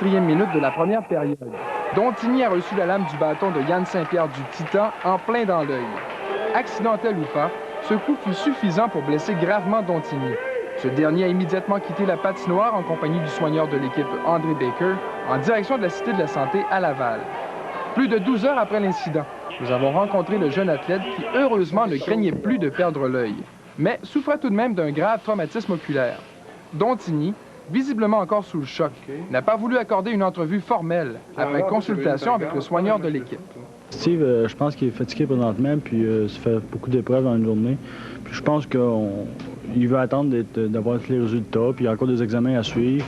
4e minute de la première période. Dontigny a reçu la lame du bâton de Yann Saint-Pierre du Titan en plein dans l'œil. Accidentel ou pas, ce coup fut suffisant pour blesser gravement Dontigny. Ce dernier a immédiatement quitté la patinoire en compagnie du soigneur de l'équipe André Baker en direction de la Cité de la Santé à Laval. Plus de 12 heures après l'incident, nous avons rencontré le jeune athlète qui, heureusement, ne craignait plus de perdre l'œil, mais souffrait tout de même d'un grave traumatisme oculaire. Dontigny, visiblement encore sous le choc, n'a pas voulu accorder une entrevue formelle après consultation avec le soigneur de l'équipe. Steve, je pense qu'il est fatigué présentement, puis ça fait beaucoup d'épreuves dans une journée. Puis je pense qu'il veut attendre d'avoir tous les résultats, puis il y a encore des examens à suivre,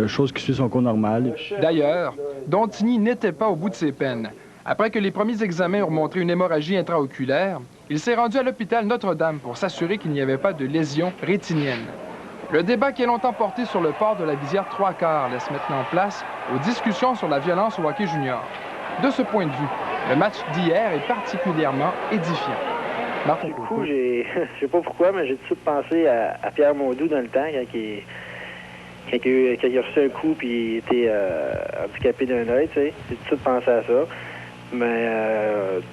chose qui suit son cours normal. D'ailleurs, Dontigny n'était pas au bout de ses peines. Après que les premiers examens ont montré une hémorragie intraoculaire, il s'est rendu à l'hôpital Notre-Dame pour s'assurer qu'il n'y avait pas de lésion rétinienne. Le débat qui a longtemps porté sur le port de la visière 3/4 laisse maintenant place aux discussions sur la violence au hockey junior. De ce point de vue, le match d'hier est particulièrement édifiant. Du coup, je sais pas pourquoi, mais j'ai tout de suite pensé à Pierre Mondoux dans le temps, quand il a reçu un coup puis il était handicapé d'un œil, tu sais. J'ai tout de suite pensé à ça. Mais,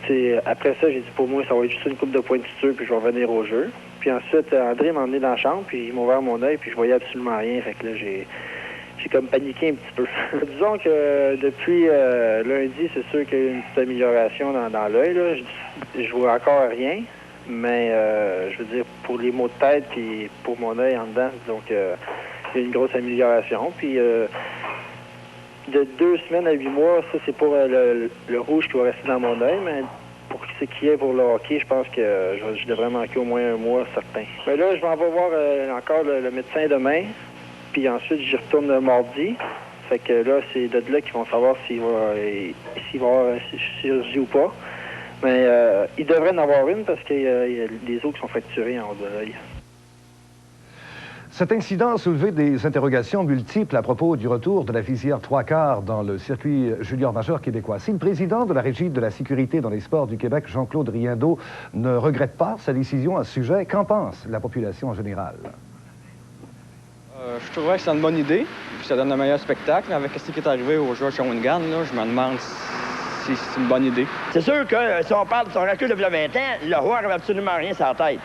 tu sais, après ça, j'ai dit pour moi, ça va être juste une coupe de points de suture puis je vais revenir au jeu. Puis ensuite, André m'a emmené dans la chambre puis il m'a ouvert mon œil puis je voyais absolument rien. Fait que là, j'ai comme paniqué un petit peu. Disons que depuis lundi, c'est sûr qu'il y a eu une petite amélioration dans l'œil. Là. Je vois encore rien, mais je veux dire, pour les maux de tête et pour mon œil en dedans, donc il y a une grosse amélioration. Puis de 2 semaines à 8 mois, ça c'est pour le rouge qui va rester dans mon œil, mais pour ce qui est pour le hockey, je pense que je devrais manquer au moins 1 mois, certain. Mais là, je vais en voir encore le médecin demain. Puis ensuite, j'y retourne mardi. Fait que là, c'est de là qu'ils vont savoir s'il va y avoir chirurgie ou pas. Mais il devrait en avoir une parce qu'il y a des os qui sont fracturés en haut de l'œil. Cet incident a soulevé des interrogations multiples à propos du retour de la visière 3/4 dans le circuit junior majeur québécois. Si le président de la Régie de la sécurité dans les sports du Québec, Jean-Claude Riendeau, ne regrette pas sa décision à ce sujet, qu'en pense la population en général? Je trouverais que c'est une bonne idée, puis ça donne un meilleur spectacle. Avec ce qui est arrivé aux joueurs de Shawinigan, je me demande si c'est une bonne idée. C'est sûr que si on parle de son recul depuis 20 ans, le roi n'avait absolument rien sur la tête.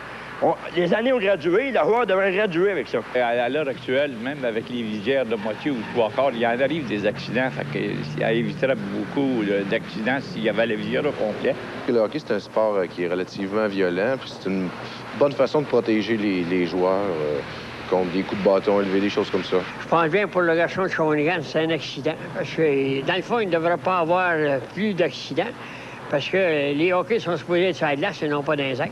Les années ont gradué, le roi devrait graduer avec ça. À l'heure actuelle, même avec les visières de moitié ou 3/4, il y en arrive des accidents. Fait que ça éviterait beaucoup d'accidents s'il y avait la visière au complet. Le hockey, c'est un sport qui est relativement violent, puis c'est une bonne façon de protéger les joueurs contre des coups de bâton élevés, des choses comme ça. Je pense bien pour le garçon de Shawinigan, c'est un accident. Parce que, dans le fond, il ne devrait pas avoir plus d'accidents. Parce que les hockey sont supposés être sur la glace et non pas dans les airs.